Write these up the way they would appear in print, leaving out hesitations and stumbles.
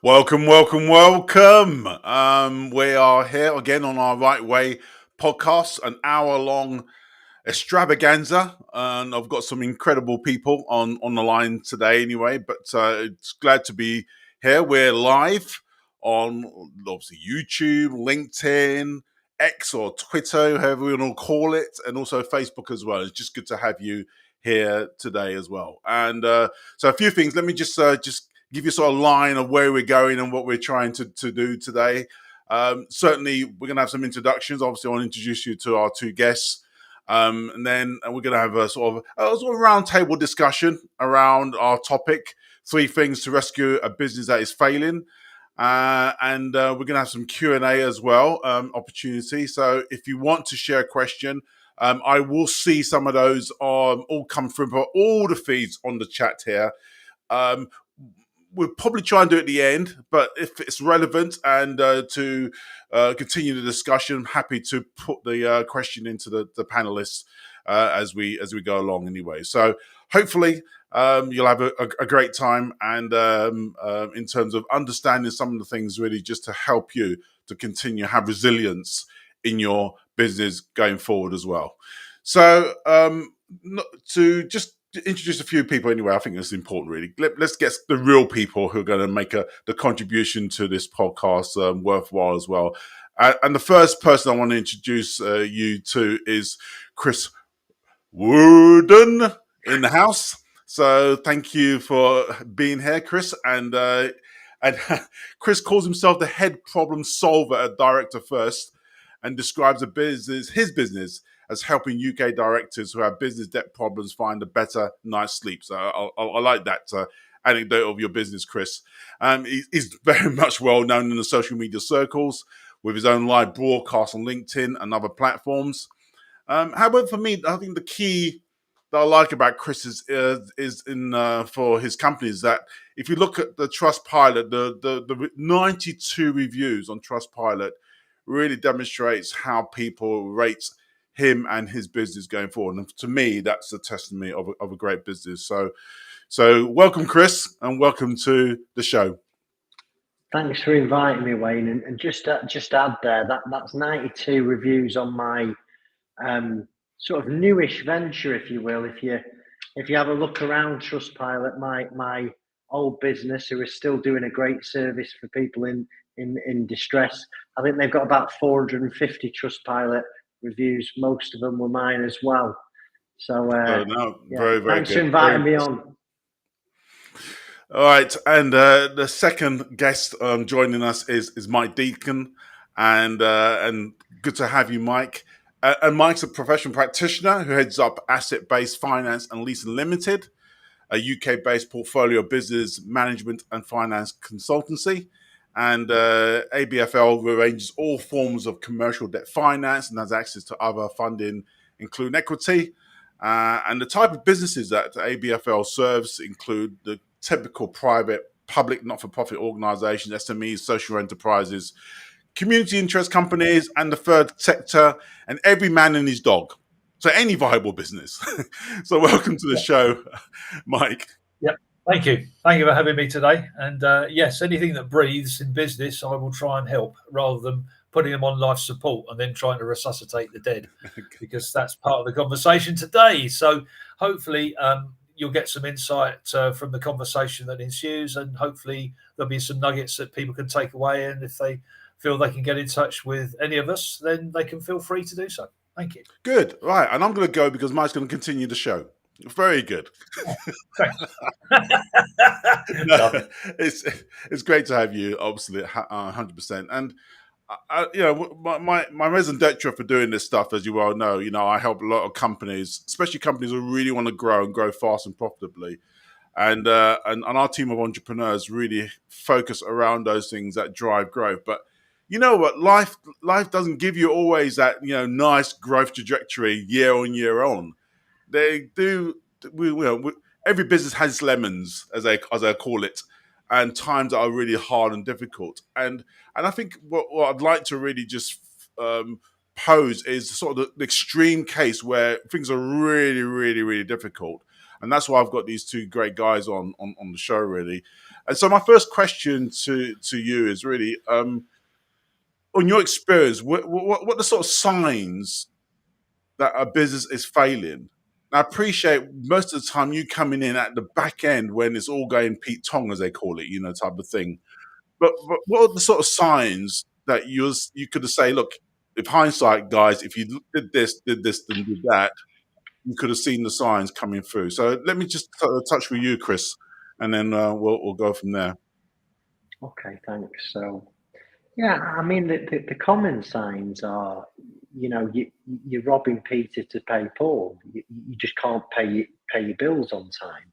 Welcome, welcome, welcome. We are here again on our Right Way podcast, an hour-long extravaganza, and I've got some incredible people on the line today. Anyway, but it's glad to be here. We're live on obviously YouTube, LinkedIn, X or Twitter, however we want to call it, and also Facebook as well. It's just good to have you here today as well. And so a few things. Let me just give you sort of line of where we're going and what we're trying to do today. Certainly, we're going to have some introductions. Obviously, I want to introduce you to our two guests. And then we're going to have a sort of roundtable discussion around our topic: 3 things to rescue a business that is failing. And we're going to have some Q&A as well, opportunity. So if you want to share a question, I will see some of those all come through for all the feeds on the chat here. We'll probably try and do it at the end, but if it's relevant and to continue the discussion, I'm happy to put the question into the panelists as we go along anyway. So hopefully you'll have a great time, and in terms of understanding some of the things, really just to help you to continue to have resilience in your business going forward as well. So to just introduce a few people anyway, I think it's important really. Let's get the real people who are going to make the contribution to this podcast worthwhile as well. And the first person I want to introduce you to is Chris Wooden in the house. So thank you for being here, Chris. And Chris calls himself the head problem solver at Director First, and describes his business as helping UK directors who have business debt problems find a better night's sleep. So I like that anecdote of your business, Chris. He's very much well known in the social media circles with his own live broadcast on LinkedIn and other platforms. However, for me, I think the key that I like about Chris is in for his company is that if you look at the Trustpilot, the 92 reviews on Trustpilot really demonstrates how people rate him and his business going forward. And to me, that's a testimony of a great business. So welcome, Chris, and welcome to the show. Thanks for inviting me, Wayne. And just add there that's 92 reviews on my sort of newish venture, if you will. If you have a look around Trustpilot, my old business, who is still doing a great service for people in distress, I think they've got about 450 Trustpilot reviews. Most of them were mine as well. So very, very thanks good. for inviting me on. All right, and the second guest joining us is Mike Deacon, and good to have you, Mike. And Mike's a professional practitioner who heads up Asset-Based Finance and Leasing Limited, a UK-based portfolio business management and finance consultancy. And ABFL arranges all forms of commercial debt finance and has access to other funding, including equity. And the type of businesses that ABFL serves include the typical private, public, not-for-profit organizations, SMEs, social enterprises, community interest companies, and the third sector, and every man and his dog. So any viable business. So welcome to the show, Mike. Yep. Thank you. Thank you for having me today. And yes, anything that breathes in business, I will try and help, rather than putting them on life support and then trying to resuscitate the dead, because that's part of the conversation today. So hopefully you'll get some insight from the conversation that ensues, and hopefully there'll be some nuggets that people can take away. And if they feel they can get in touch with any of us, then they can feel free to do so. Thank you. Good. Right. And I'm going to go because Mike's going to continue the show. Very good. No, it's great to have you, obviously, 100%. And my raison d'etre for doing this stuff, as you well know, I help a lot of companies, especially companies who really want to grow and grow fast and profitably. And our team of entrepreneurs really focus around those things that drive growth. But you know what? Life doesn't give you always that nice growth trajectory year on year on. They do. Every business has lemons, as I call it, and times that are really hard and difficult. And I think what I'd like to really just pose is sort of the extreme case where things are really, really, really difficult. And that's why I've got these two great guys on the show, really. And so my first question to you is really, on your experience, what are the sort of signs that a business is failing? I appreciate most of the time you coming in at the back end when it's all going Pete Tong, as they call it, type of thing. But what are the sort of signs that you could have say, look, if hindsight, guys, if you did this, and did that, you could have seen the signs coming through. So let me just touch with you, Chris, and then we'll go from there. Okay, thanks. So, yeah, I mean, the common signs are, you're robbing Peter to pay Paul. You just can't pay your bills on time.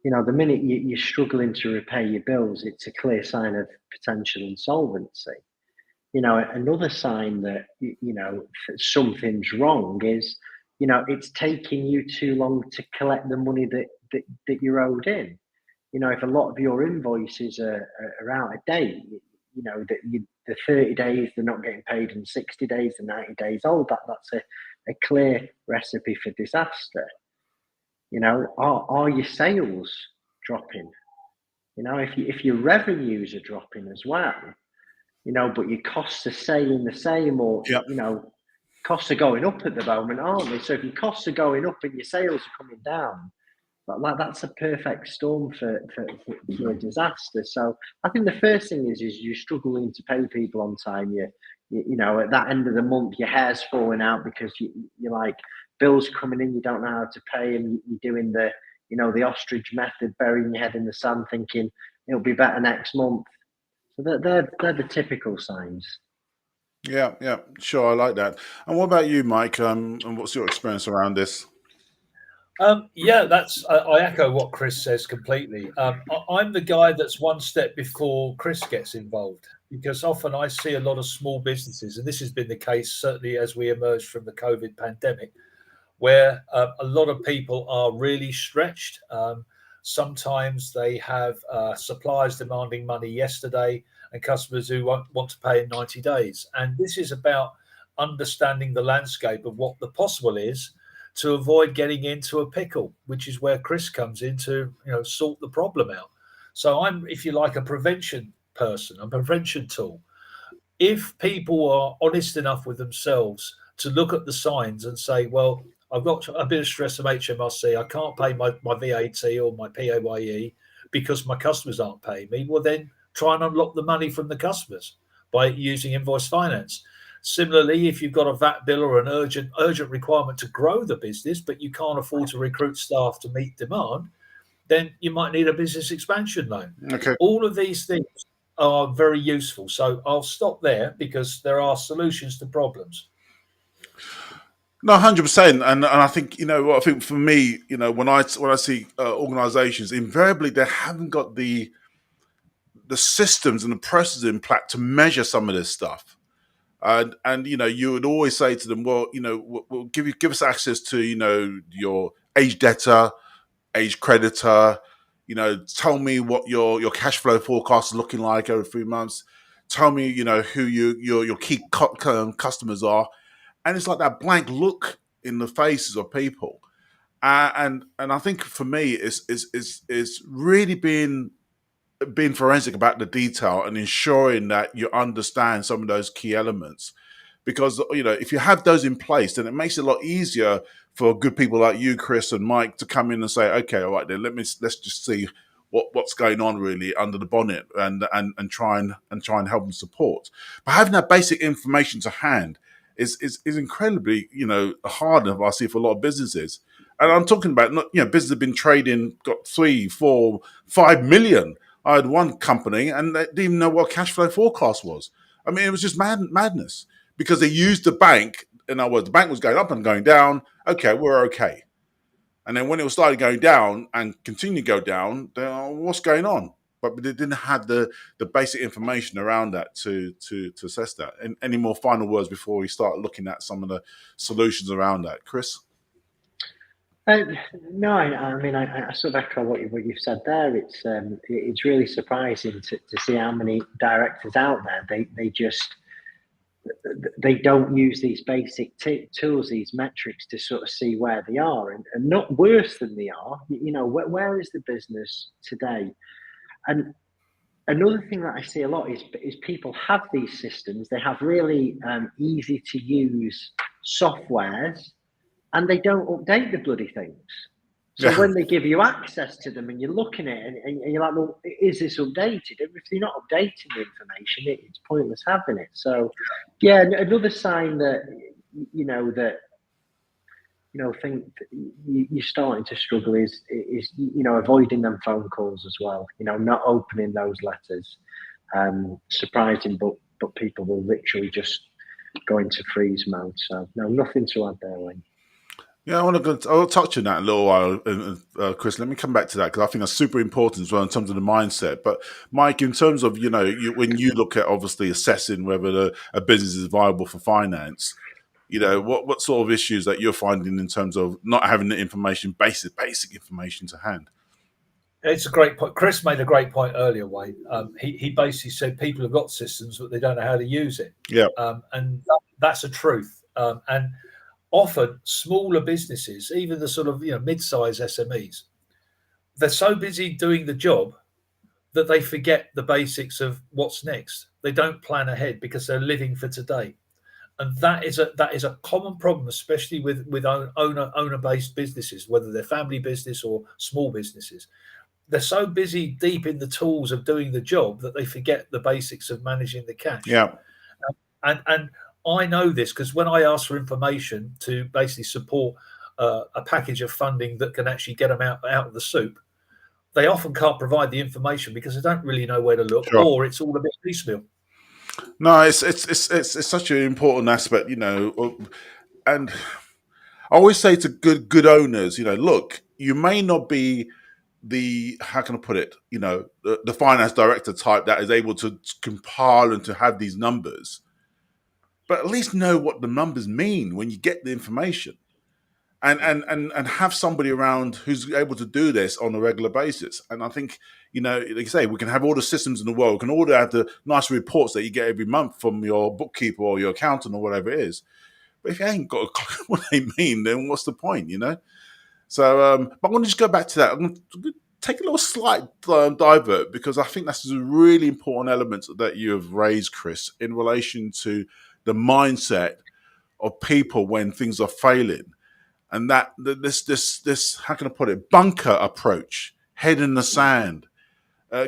The minute you're struggling to repay your bills, it's a clear sign of potential insolvency. Another sign that, something's wrong is, it's taking you too long to collect the money that you're owed in. If a lot of your invoices are out of date, the 30 days, they're not getting paid in 60 days, the 90 days old, that's a clear recipe for disaster. Are your sales dropping? If your revenues are dropping as well, but your costs are staying the same, or, Yep. costs are going up at the moment, aren't they? So if your costs are going up and your sales are coming down, that's a perfect storm for a disaster. So I think the first thing is you're struggling to pay people on time. At that end of the month, your hair's falling out because you're like, bills coming in, you don't know how to pay, and you're doing the ostrich method, burying your head in the sand, thinking it'll be better next month. So they're the typical signs. Yeah, sure, I like that. And what about you, Mike? And what's your experience around this? I echo what Chris says completely. I'm the guy that's one step before Chris gets involved, because often I see a lot of small businesses, and this has been the case certainly as we emerged from the COVID pandemic, where a lot of people are really stretched. Sometimes they have suppliers demanding money yesterday and customers who want to pay in 90 days. And this is about understanding the landscape of what the possible is, to avoid getting into a pickle, which is where Chris comes in to sort the problem out. So I'm, if you like, a prevention person, a prevention tool. If people are honest enough with themselves to look at the signs and say, well, I've got a bit of stress from HMRC, I can't pay my VAT or my PAYE because my customers aren't paying me, well, then try and unlock the money from the customers by using invoice finance. Similarly, if you've got a VAT bill or an urgent requirement to grow the business, but you can't afford to recruit staff to meet demand, then you might need a business expansion loan. Okay. All of these things are very useful. So I'll stop there because there are solutions to problems. No, 100%, and I think I think for me, when I see organisations, invariably they haven't got the systems and the processes in place to measure some of this stuff. And you would always say to them, well, we'll give us access to your age debtor, age creditor. Tell me what your cash flow forecast is looking like every 3 months. Tell me who your key customers are, and it's like that blank look in the faces of people. And I think for me, it's really being forensic about the detail and ensuring that you understand some of those key elements, because if you have those in place, then it makes it a lot easier for good people like you, Chris and Mike, to come in and say, okay, all right, then let's just see what's going on really under the bonnet, and try and help and support. But having that basic information to hand is incredibly hard, I see, for a lot of businesses. And I'm talking about not businesses have been trading, got 3, 4, 5 million. I had one company and they didn't even know what cash flow forecast was. I mean, it was just madness, because they used the bank. In other words, the bank was going up and going down. Okay, we're okay. And then when it was started going down and continue to go down, what's going on? But they didn't have the basic information around that to assess that. And any more final words before we start looking at some of the solutions around that, Chris? No, I mean, I sort of echo what you've said there. It's really surprising to see how many directors out there, they don't use these basic tools, these metrics, to sort of see where they are, and not worse than they are. Where is the business today? And another thing that I see a lot is people have these systems. They have really easy to use softwares, and they don't update the bloody things. So Yeah. when they give you access to them and you're looking at it and you're like, well, is this updated? If you're not updating the information, it's pointless having it. So, yeah, another sign that, think you're starting to struggle is avoiding them phone calls as well. Not opening those letters. Surprising, but people will literally just go into freeze mode. So no, nothing to add there, Wayne. Yeah, I'll touch on that in a little while, Chris. Let me come back to that because I think that's super important as well in terms of the mindset. But Mike, in terms of when you look at obviously assessing whether a business is viable for finance, what sort of issues that you're finding in terms of not having the information, basic information to hand? It's a great point. Chris made a great point earlier, Wayne. He basically said people have got systems, but they don't know how to use it. Yeah. And that's a truth. And often smaller businesses, even the sort of mid-size SMEs, they're so busy doing the job that they forget the basics of what's next. They don't plan ahead because they're living for today. And that is a common problem, especially with owner-based businesses, whether they're family business or small businesses. They're so busy deep in the tools of doing the job that they forget the basics of managing the cash. Yeah. And I know this because when I ask for information to basically support a package of funding that can actually get them out of the soup, they often can't provide the information because they don't really know where to look, Sure. or it's all a bit piecemeal. No, it's such an important aspect, and I always say to good owners, look, you may not be how can I put it, the finance director type that is able to compile and to have these numbers, but at least know what the numbers mean when you get the information, and have somebody around who's able to do this on a regular basis. And I think, like you say, we can have all the systems in the world, we can all have the nice reports that you get every month from your bookkeeper or your accountant or whatever it is. But if you ain't got a clue what they mean, then what's the point, So, but I want to just go back to that. I'm going to take a little slight divert because I think that's a really important element that you have raised, Chris, in relation to the mindset of people when things are failing, and that this how can I put it, bunker approach, head in the sand.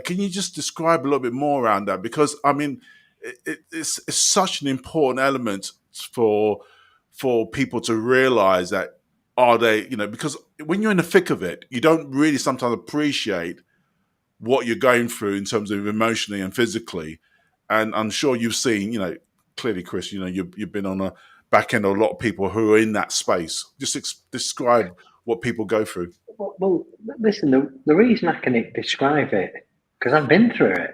Can you just describe a little bit more around that? Because I mean, it's such an important element for people to realize that because when you're in the thick of it, you don't really sometimes appreciate what you're going through in terms of emotionally and physically. And I'm sure you've seen, clearly, Chris, you've been on a back end of a lot of people who are in that space. Just describe what people go through. Well, listen, the reason I can describe it, because I've been through it.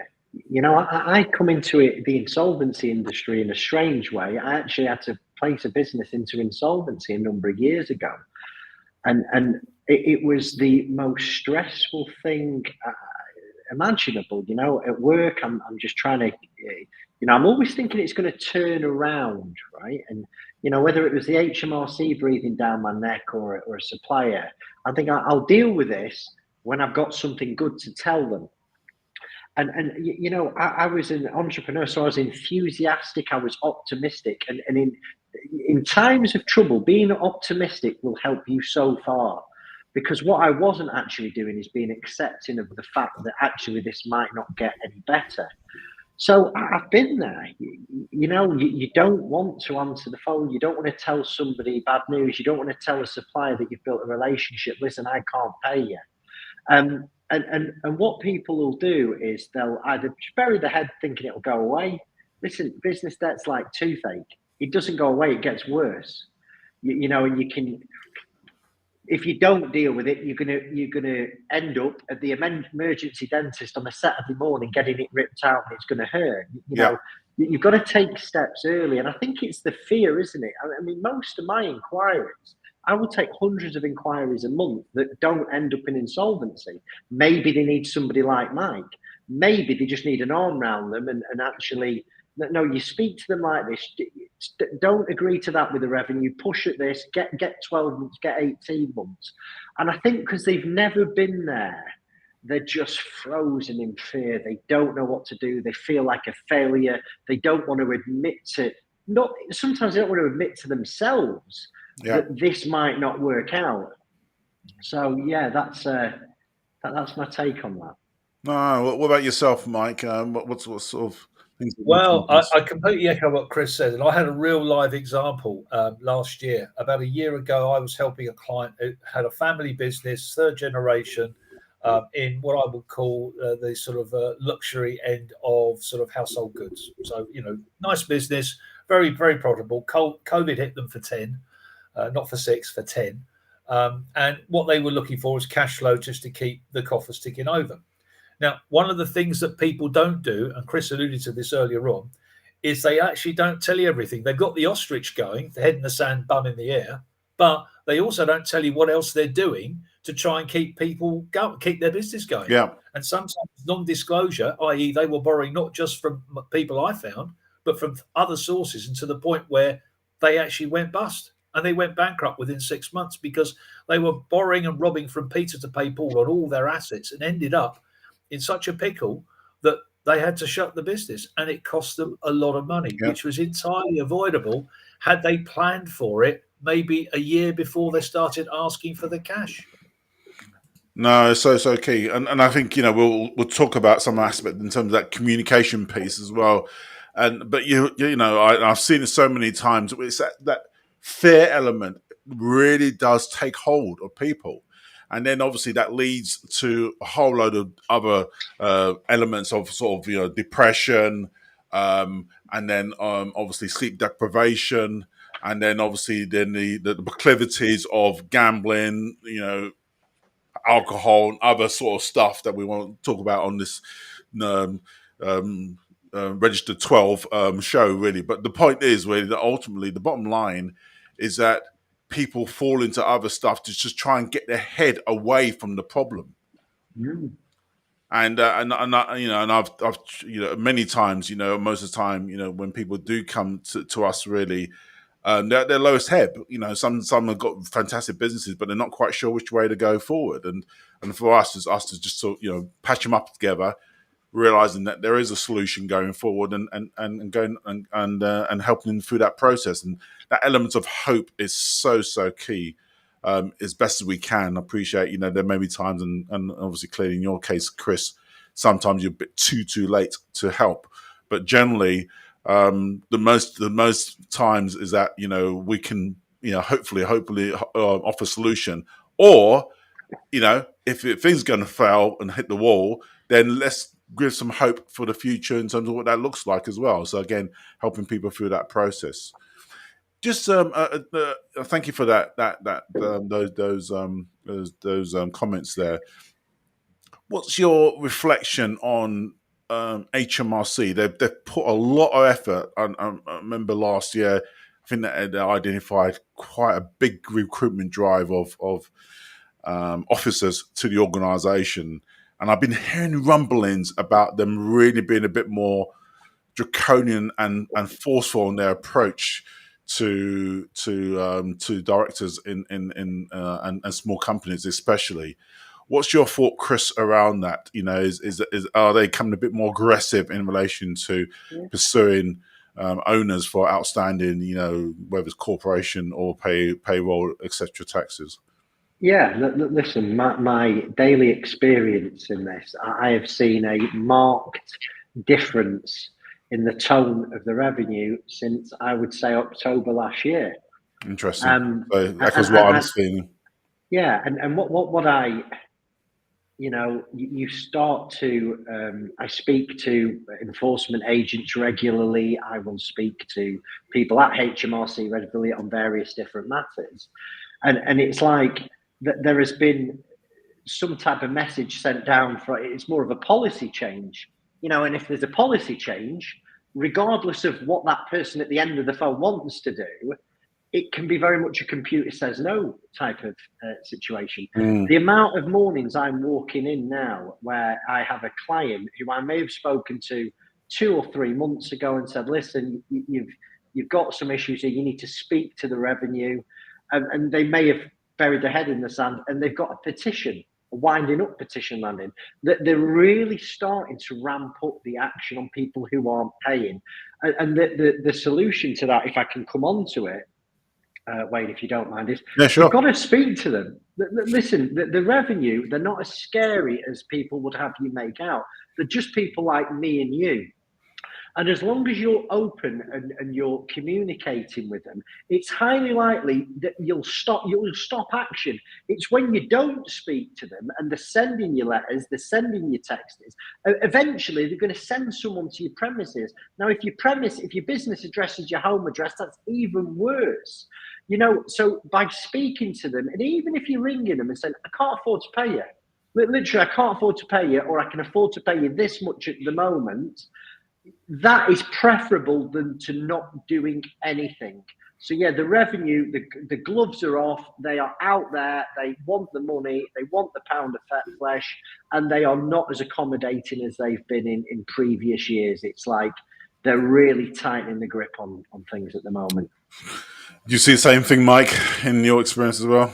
I come into the insolvency industry in a strange way. I actually had to place a business into insolvency a number of years ago. And it was the most stressful thing imaginable. At work, I'm just trying to, I'm always thinking it's going to turn around, right? And, whether it was the HMRC breathing down my neck or a supplier, I think I'll deal with this when I've got something good to tell them. And I was an entrepreneur, so I was enthusiastic, I was optimistic. And in times of trouble, being optimistic will help you so far. Because what I wasn't actually doing is being accepting of the fact that actually this might not get any better. So I've been there. You don't want to answer the phone. You don't want to tell somebody bad news. You don't want to tell a supplier that you've built a relationship. Listen, I can't pay you. And what people will do is they'll either bury the head thinking it'll go away. Listen, business debt's like toothache. It doesn't go away. It gets worse. And you can, if you don't deal with it, you're gonna end up at the emergency dentist on a Saturday morning getting it ripped out, and it's gonna hurt. You've got to take steps early, and I think it's the fear, isn't it? I mean, most of my inquiries, I will take hundreds of inquiries a month that don't end up in insolvency. Maybe they need somebody like Mike. Maybe they just need an arm around them and actually, no, you speak to them like this. Don't agree to that with the revenue. Push at this, get 12 months, get 18 months. And I think because they've never been there, they're just frozen in fear. They don't know what to do. They feel like a failure. They don't want to admit to, sometimes they don't want to admit to themselves that this might not work out. So yeah, that's my take on that. No, what about yourself, Mike? What sort of things? Well, I completely echo what Chris said, and I had a real live example last year. About a year ago, I was helping a client who had a family business, third generation, in what I would call the sort of luxury end of sort of household goods. So, nice business, very, very profitable. COVID hit them for 10, not for 6, for 10. And what they were looking for was cash flow just to keep the coffers ticking over. Now, one of the things that people don't do, and Chris alluded to this earlier on, is they actually don't tell you everything. They've got the ostrich going, the head in the sand, bum in the air, but they also don't tell you what else they're doing to try and keep people going, keep their business going. Yeah. And sometimes non-disclosure, i.e. they were borrowing not just from people I found, but from other sources, and to the point where they actually went bust. And they went bankrupt within 6 months because they were borrowing and robbing from Peter to pay Paul on all their assets, and ended up in such a pickle that they had to shut the business, and it cost them a lot of money, which was entirely avoidable had they planned for it maybe a year before they started asking for the cash. No, it's so key, and I think we'll talk about some aspect in terms of that communication piece as well, but I've seen it so many times. It's that fear element really does take hold of people. And then obviously that leads to a whole load of other elements of sort of depression, and then obviously sleep deprivation, and then obviously the proclivities of gambling, alcohol and other sort of stuff that we want to talk about on this Registered 12 show, really. But the point is really that ultimately the bottom line is that people fall into other stuff to just try and get their head away from the problem. And I've many times, most of the time, when people do come to us, really, they're lowest ebb. Some have got fantastic businesses, but they're not quite sure which way to go forward. And for us, is us to just sort of, patch them up together, realizing that there is a solution going forward, and going and helping them through that process. And that element of hope is so key. As best as we can. I appreciate, there may be times, and obviously clearly in your case, Chris, sometimes you're a bit too late to help. But generally, the most times is that we can hopefully offer a solution. Or if things going to fail and hit the wall, then let's give some hope for the future in terms of what that looks like as well. So again, helping people through that process. Just thank you for those comments there. What's your reflection on HMRC? They've put a lot of effort. I remember last year, I think that they identified quite a big recruitment drive of officers to the organisation, and I've been hearing rumblings about them really being a bit more draconian and forceful in their approach to directors and small companies, especially. What's your thought, Chris, around that? Are they coming a bit more aggressive in relation to pursuing owners for outstanding, whether it's corporation or payroll, etc. taxes? Yeah, listen, my daily experience in this, I have seen a marked difference in the tone of the revenue since, I would say, October last year. Interesting. So that was what I'm seeing. Yeah, and what I, you start to, I speak to enforcement agents regularly. I will speak to people at HMRC regularly on various different matters. And it's like that there has been some type of message sent down for, it's more of a policy change, and if there's a policy change, regardless of what that person at the end of the phone wants to do, it can be very much a computer says no type of situation. The amount of mornings I'm walking in now where I have a client who I may have spoken to 2 or 3 months ago and said, listen, you've got some issues here, you need to speak to the revenue, and they may have buried their head in the sand, and they've got a petition winding up petition landing, that they're really starting to ramp up the action on people who aren't paying. And the solution to that, if I can come on to it, Wayne, if you don't mind, is sure. you've got to speak to them. Listen, the revenue, they're not as scary as people would have you make out. They're just people like me and you. And as long as you're open and you're communicating with them, it's highly likely that you'll stop action. It's when you don't speak to them and they're sending you letters, they're sending you texts. Eventually, they're going to send someone to your premises. Now, if your business address is your home address, that's even worse. So by speaking to them, and even if you're ringing them and saying, I can't afford to pay you, literally, I can't afford to pay you, or I can afford to pay you this much at the moment, that is preferable than to not doing anything. So yeah, the revenue, the gloves are off. They are out there. They want the money. They want the pound of fat flesh, and they are not as accommodating as they've been in previous years. It's like they're really tightening the grip on things at the moment. Do you see the same thing, Mike, in your experience as well?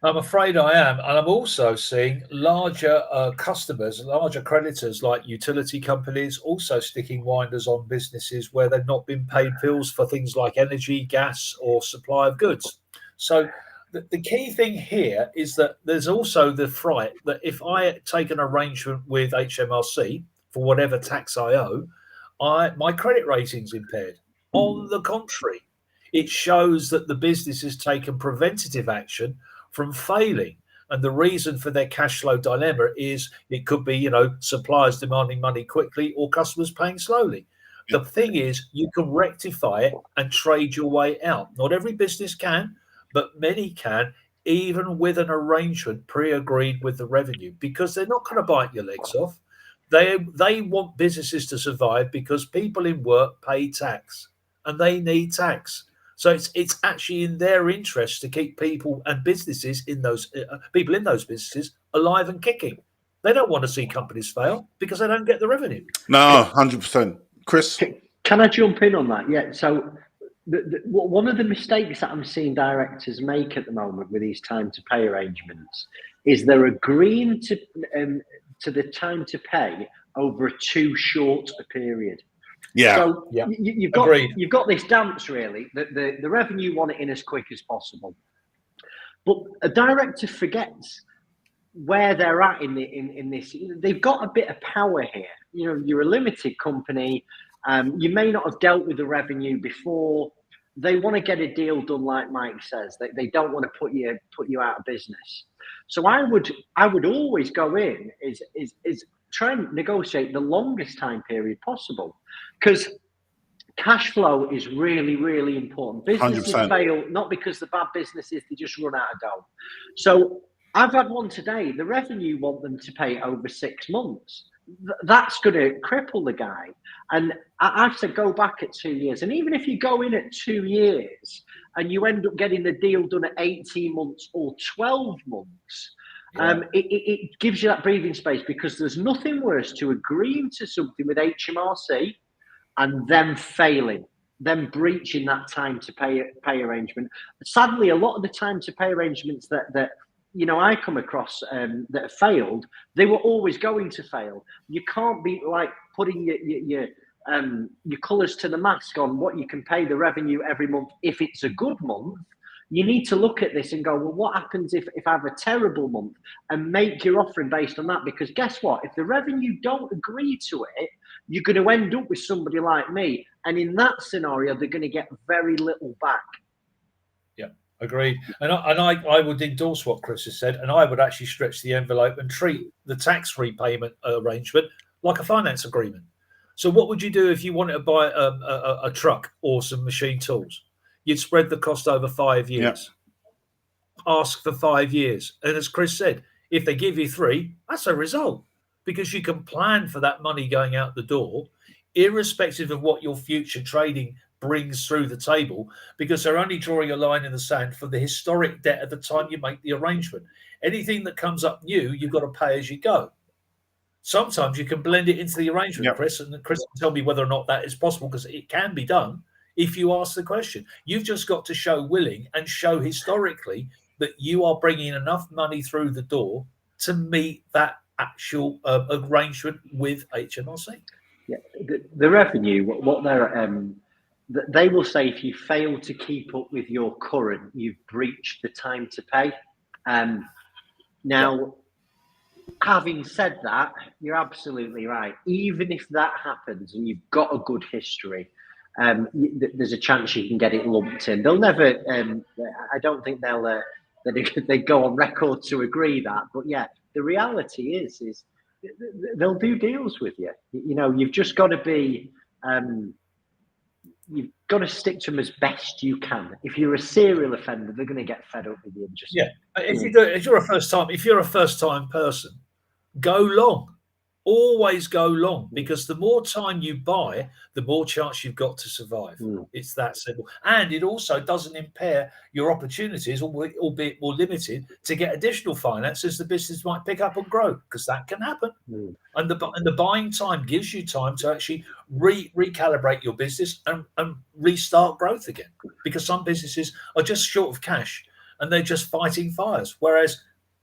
I'm afraid I am. And I'm also seeing larger customers, larger creditors like utility companies also sticking winders on businesses where they've not been paid bills for things like energy, gas, or supply of goods. So the key thing here is that there's also the fright that if I take an arrangement with HMRC for whatever tax I owe, my credit rating's impaired. On the contrary, it shows that the business has taken preventative action from failing. And the reason for their cash flow dilemma is it could be, suppliers demanding money quickly or customers paying slowly. The thing is, you can rectify it and trade your way out. Not every business can, but many can, even with an arrangement pre-agreed with the revenue, because they're not going to bite your legs off. They want businesses to survive because people in work pay tax and they need tax. So it's actually in their interest to keep people and businesses in those people in those businesses alive and kicking. They don't want to see companies fail because they don't get the revenue. No, 100%. Chris? Can I jump in on that? Yeah. So one of the mistakes that I'm seeing directors make at the moment with these time to pay arrangements is they're agreeing to the time to pay over too short a period. Yeah. So you've got this dance really that the revenue want it in as quick as possible, but a director forgets where they're at in this. They've got a bit of power here. You're a limited company. You may not have dealt with the revenue before. They want to get a deal done, like Mike says. They don't want to put you out of business. So I would always go in is try and negotiate the longest time period possible, because cash flow is really, really important. Businesses 100%. fail not because they're bad businesses, they just run out of dough. So I've had one today. The revenue want them to pay over 6 months. That's going to cripple the guy. And I've said go back at 2 years. And even if you go in at 2 years and you end up getting the deal done at 18 months or 12 months, it gives you that breathing space, because there's nothing worse to agreeing to something with HMRC and then failing, then breaching that time to pay arrangement. Sadly, a lot of the time to pay arrangements that I come across that have failed, they were always going to fail. You can't be like putting your colours to the mast on what you can pay the revenue every month if it's a good month. You need to look at this and go, well, what happens if I have a terrible month, and make your offering based on that? Because guess what? If the revenue don't agree to it, you're going to end up with somebody like me. And in that scenario, they're going to get very little back. Yeah, agreed. And I would endorse what Chris has said, and I would actually stretch the envelope and treat the tax repayment arrangement like a finance agreement. So what would you do if you wanted to buy a truck or some machine tools? You'd spread the cost over 5 years. Ask for 5 years. And as Chris said, if they give you 3, that's a result, because you can plan for that money going out the door, irrespective of what your future trading brings through the table, because they're only drawing a line in the sand for the historic debt at the time you make the arrangement. Anything that comes up new, you've got to pay as you go. Sometimes you can blend it into the arrangement, Chris, and Chris can tell me whether or not that is possible, because it can be done. If you ask the question, you've just got to show willing and show historically that you are bringing enough money through the door to meet that actual arrangement with HMRC. Yeah, the revenue, what they will say, if you fail to keep up with your current, you've breached the time to pay. Now, having said that, you're absolutely right. Even if that happens and you've got a good history, there's a chance you can get it lumped in. They'll never. I don't think they go on record to agree that. But yeah, the reality is they'll do deals with you. You know, you've just got to be. You've got to stick to them as best you can. If you're a serial offender, they're going to get fed up with you. And just if you're a first time person, go long. Always go long, because the more time you buy, the more chance you've got to survive. It's that simple. And it also doesn't impair your opportunities, albeit more limited, to get additional finance as the business might pick up and grow, because that can happen. And the buying time gives you time to actually recalibrate your business and restart growth again, because some businesses are just short of cash and they're just fighting fires. Whereas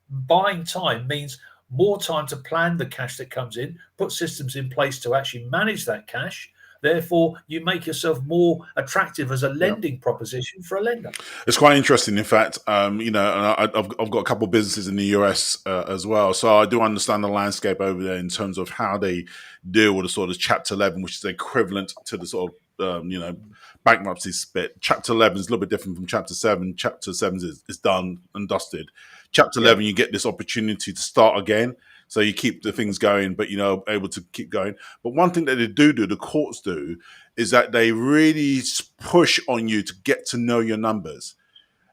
buying time means more time to plan the cash that comes in, put systems in place to actually manage that cash. Therefore, you make yourself more attractive as a lending proposition for a lender. It's quite interesting, in fact. You know, and I've got a couple of businesses in the US as well, so I do understand the landscape over there in terms of how they deal with the sort of Chapter 11, which is equivalent to the sort of you know, bankruptcy split. Chapter 11 is a little bit different from Chapter 7. Chapter 7 is done and dusted. Chapter 11, you get this opportunity to start again. So you keep the things going, but, you know, able to keep going. But one thing that they do, the courts do, is that they really push on you to get to know your numbers.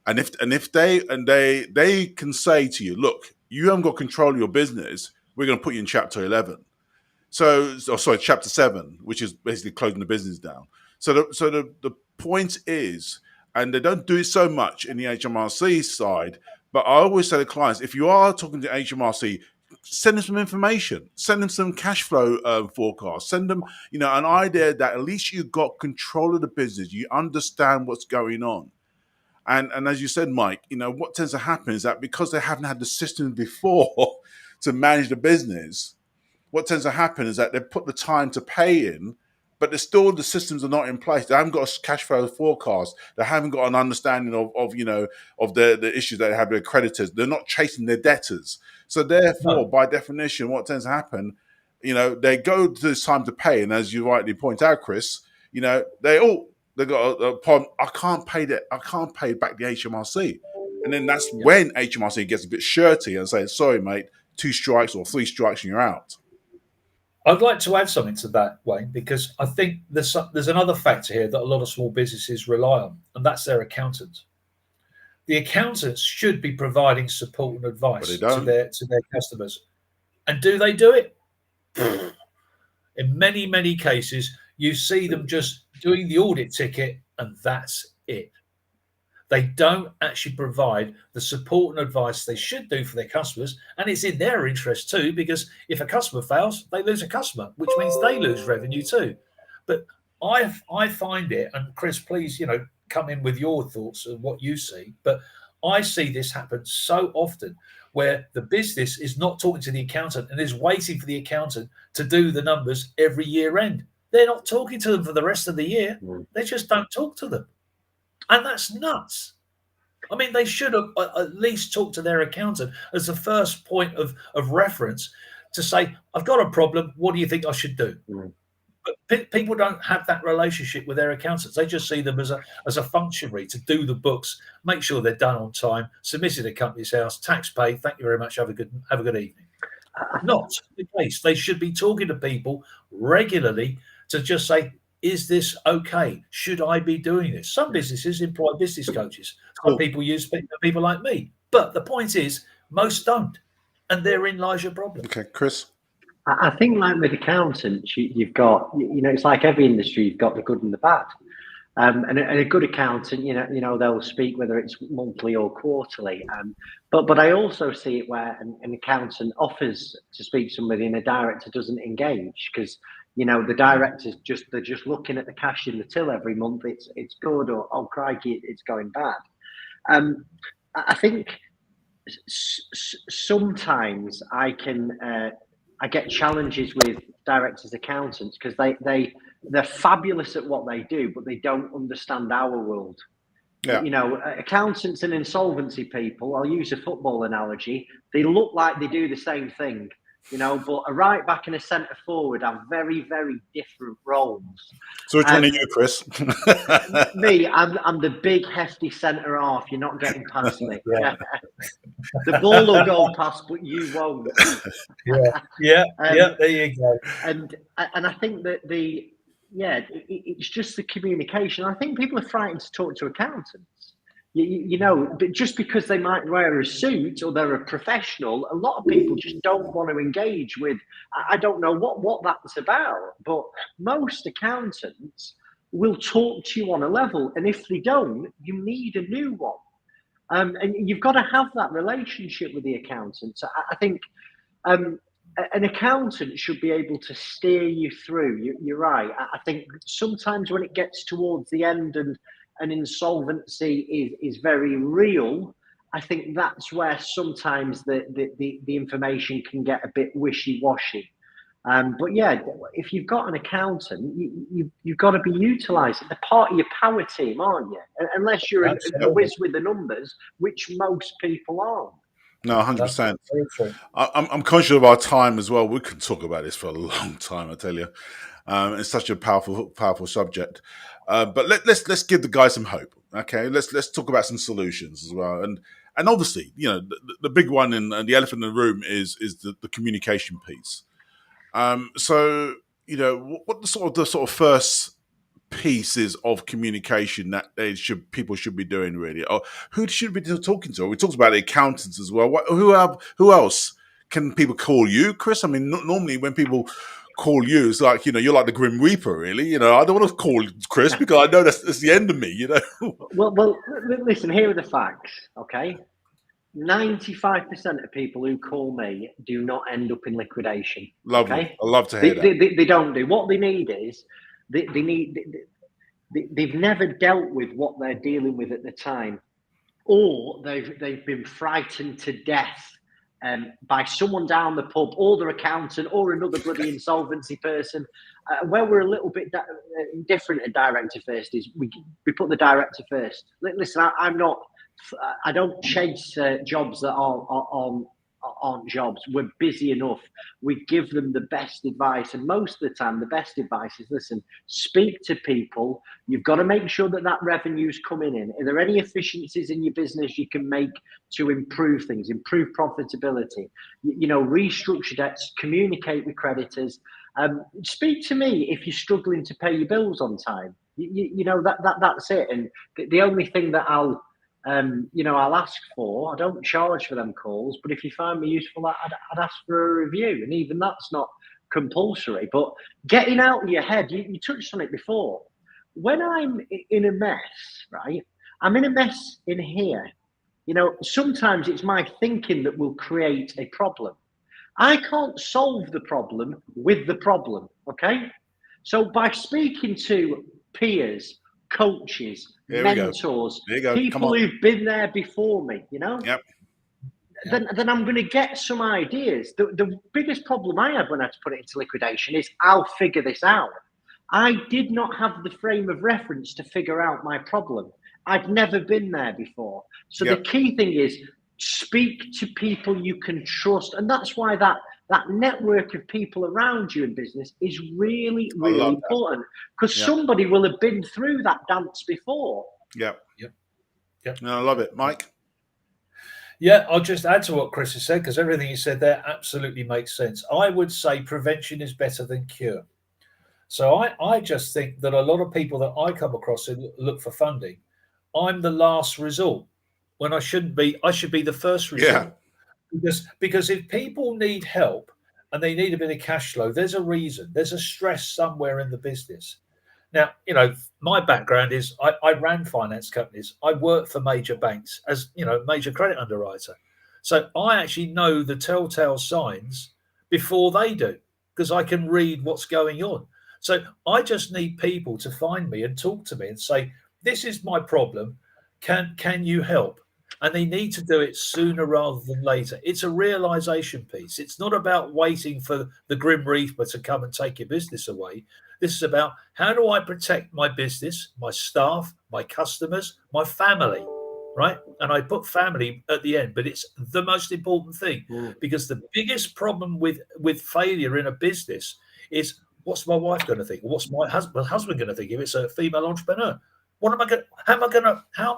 And if they can say to you, look, you haven't got control of your business, we're going to put you in Chapter 11. Chapter 7, which is basically closing the business down. So the point is, and they don't do it so much in the HMRC side, but I always say to clients, if you are talking to HMRC, send them some information, send them some cash flow forecasts, send them, you know, an idea that at least you've got control of the business, you understand what's going on. And as you said, Mike, you know, what tends to happen is that because they haven't had the system before to manage the business, what tends to happen is that they put the time to pay in, but the systems are not in place. They haven't got a cash flow forecast. They haven't got an understanding of you know, of the issues that they have with creditors. They're not chasing their debtors. So therefore, by definition, what tends to happen, you know, they go to this time to pay, and as you rightly point out, Chris, you know, they got a problem. I can't pay back the HMRC, and then that's when HMRC gets a bit shirty and says, "Sorry, mate, 2 strikes or 3 strikes and you're out." I'd like to add something to that, Wayne, because I think there's another factor here that a lot of small businesses rely on, and that's their accountants. The accountants should be providing support and advice to their customers. And do they do it? In many, many cases, you see them just doing the audit ticket, and that's it. They don't actually provide the support and advice they should do for their customers. And it's in their interest too, because if a customer fails, they lose a customer, which means they lose revenue too. But I find it, and Chris, please, you know, come in with your thoughts and what you see. But I see this happen so often, where the business is not talking to the accountant and is waiting for the accountant to do the numbers every year end. They're not talking to them for the rest of the year. They just don't talk to them. And that's nuts. I mean, they should have at least talked to their accountant as the first point of reference to say, I've got a problem. What do you think I should do? But people don't have that relationship with their accountants. They just see them as a functionary to do the books, make sure they're done on time, submitted to Companies House, tax paid. Thank you very much. Have a good evening. Not the case. They should be talking to people regularly to just say, is this okay? Should I be doing this? Some businesses employ business coaches. Some people use people like me. But the point is, most don't. And therein lies your problem. Okay, Chris? I think, like with accountants, you've got, you know, it's like every industry, you've got the good and the bad. And a good accountant, you know, they'll speak whether it's monthly or quarterly. But I also see it where an accountant offers to speak to somebody and a director doesn't engage because, you know, the director's they're just looking at the cash in the till every month. It's good, or oh crikey, it's going bad. I think sometimes I get challenges with directors, accountants, because they're fabulous at what they do, but they don't understand our world. Yeah. You know, accountants and insolvency people, I'll use a football analogy, they look like they do the same thing, you know, but a right back and a centre forward have very, very different roles. So which one are you, Chris? Me, I'm the big hefty centre half. You're not getting past me. Yeah. The ball will go past, but you won't. Yeah. There you go. And I think that it's just the communication. I think people are frightened to talk to accountants. You know, but just because they might wear a suit or they're a professional, a lot of people just don't want to engage with. I don't know what that's about, but most accountants will talk to you on a level, and if they don't, you need a new one. And you've got to have that relationship with the accountant. So I think an accountant should be able to steer you through. You're right. I think sometimes when it gets towards the end and an insolvency is very real, I think that's where sometimes the information can get a bit wishy-washy. But yeah, if you've got an accountant, you've got to be utilising. They're part of your power team, aren't you? Unless you're a whiz with the numbers, which most people aren't. No, 100%. I'm conscious of our time as well. We can talk about this for a long time, I tell you. It's such a powerful subject. But let's give the guys some hope. Okay, let's talk about some solutions as well. And obviously, you know, the big one and the elephant in the room is the communication piece. So you know, what the sort of first pieces of communication that people should be doing, really, or who should we be talking to? We talked about the accountants as well. Who else can people call you, Chris? I mean, normally when people call you, it's like, you know, you're like the Grim Reaper, really. You know, I don't want to call Chris because I know that's the end of me. You know. Well, listen. Here are the facts. Okay, 95% of people who call me do not end up in liquidation. Lovely. Okay? I love to hear that. They don't do. What they need is they've never dealt with what they're dealing with at the time, or they've been frightened to death by someone down the pub, or their accountant, or another bloody insolvency person. Where we're a little bit different at Director First is we put the director first. Listen, I don't chase jobs that aren't jobs. We're busy enough. We give them the best advice, and most of the time, the best advice is: listen, speak to people. You've got to make sure that revenue's coming in. Are there any efficiencies in your business you can make to improve things, improve profitability? You know, restructure debts, communicate with creditors. Speak to me if you're struggling to pay your bills on time. You know, that's it. And the only thing that I'll ask for, I don't charge for them calls, but if you find me useful, I'd ask for a review. And even that's not compulsory. But getting out of your head, you touched on it before. When I'm in a mess, right, I'm in a mess in here. You know, sometimes it's my thinking that will create a problem. I can't solve the problem with the problem, okay? So by speaking to peers, coaches, mentors, people who've been there before me, you know, then I'm going to get some ideas. The biggest problem I had when I had to put it into liquidation is I'll figure this out. I did not have the frame of reference to figure out my problem. I'd never been there before. So the key thing is speak to people you can trust. And that's why that network of people around you in business is really, really important, because somebody will have been through that dance before. Yep. No, I love it. Mike? Yeah, I'll just add to what Chris has said, because everything he said there absolutely makes sense. I would say prevention is better than cure. So I just think that a lot of people that I come across who look for funding, I'm the last resort when I shouldn't be. I should be the first resort. Because if people need help and they need a bit of cash flow, there's a reason. There's a stress somewhere in the business. Now, you know, my background is I ran finance companies. I worked for major banks as, you know, major credit underwriter. So I actually know the telltale signs before they do, because I can read what's going on. So I just need people to find me and talk to me and say, this is my problem. Can you help? and they need to do it sooner rather than later. It's a realization piece. It's not about waiting for the Grim Reaper to come and take your business away. This is about, how do I protect my business, my staff, my customers, my family, right? And I put family at the end, but it's the most important thing, because the biggest problem with failure in a business is, what's my wife going to think? What's my husband going to think if it's a female entrepreneur? What am I going? How am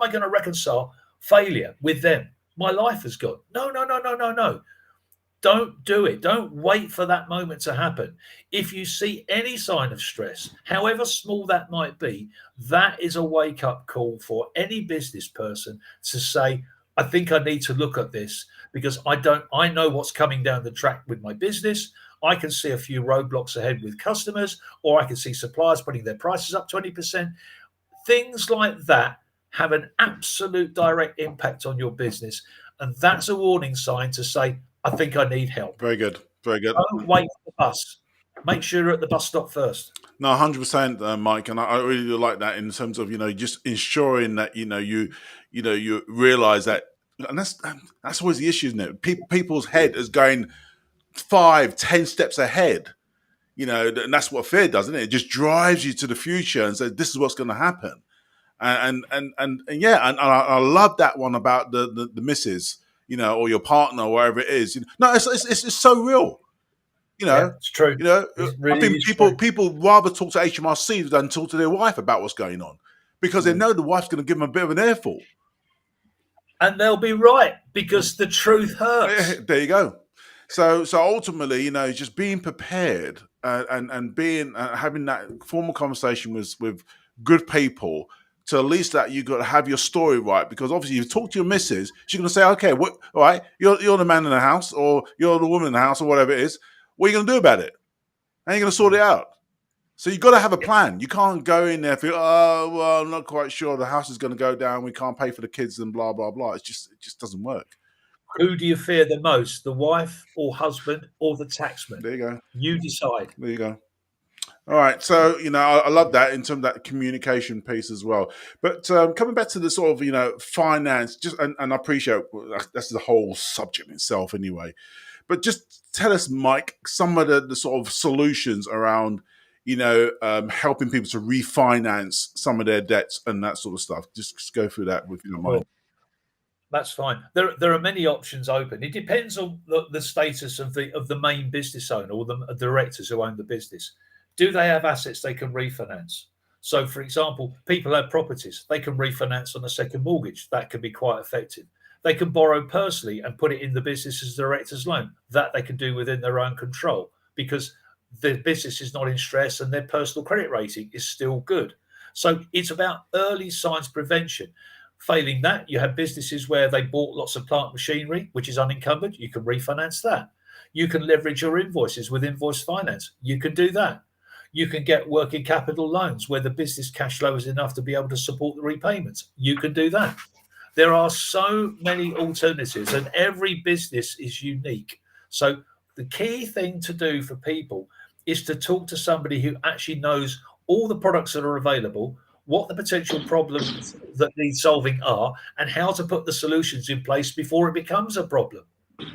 I going to reconcile failure with them? My life has gone. No. Don't do it. Don't wait for that moment to happen. If you see any sign of stress, however small that might be, that is a wake-up call for any business person to say, I think I need to look at this, because I know what's coming down the track with my business. I can see a few roadblocks ahead with customers, or I can see suppliers putting their prices up 20%. Things like that have an absolute direct impact on your business. And that's a warning sign to say, I think I need help. Very good. Very good. Don't wait for the bus. Make sure you're at the bus stop first. No, 100%, Mike, and I really like that in terms of just ensuring that you realize that, and that's always the issue, isn't it? People's head is going 5-10 steps ahead, and that's what fear does, isn't it? It just drives you to the future and says this is what's going to happen, and I love that one about the missus, or your partner, or whatever it is. No, it's so real. Yeah, it's true. I think people rather talk to HMRC than talk to their wife about what's going on, because they know the wife's going to give them a bit of an earful. And they'll be right, because the truth hurts. There you go. So ultimately, just being prepared and being having that formal conversation with good people, to at least that you got to have your story right, because obviously you talk to your missus, she's going to say, okay, all right, you're the man in the house, or you're the woman in the house, or whatever it is. What are you going to do about it? How are you going to sort it out? So you've got to have a plan. You can't go in there and feel, oh, well, I'm not quite sure. The house is going to go down. We can't pay for the kids and blah, blah, blah. It just doesn't work. Who do you fear the most, the wife or husband or the taxman? There you go. You decide. There you go. All right. So, I love that in terms of that communication piece as well. But coming back to the sort of, finance, and I appreciate that's the whole subject itself anyway. But just tell us, Mike, some of the sort of solutions around, helping people to refinance some of their debts and that sort of stuff. Just go through that if you don't mind. That's fine. There are many options open. It depends on the status of the main business owner or the directors who own the business. Do they have assets they can refinance? So, for example, people have properties. They can refinance on a second mortgage. That can be quite effective. They can borrow personally and put it in the business's director's loan. That they can do within their own control, because the business is not in stress and their personal credit rating is still good. So it's about early signs prevention. Failing that, you have businesses where they bought lots of plant machinery, which is unencumbered. You can refinance that. You can leverage your invoices with invoice finance. You can do that. You can get working capital loans where the business cash flow is enough to be able to support the repayments. You can do that. There are so many alternatives, and every business is unique. So the key thing to do for people is to talk to somebody who actually knows all the products that are available, what the potential problems that need solving are, and how to put the solutions in place before it becomes a problem.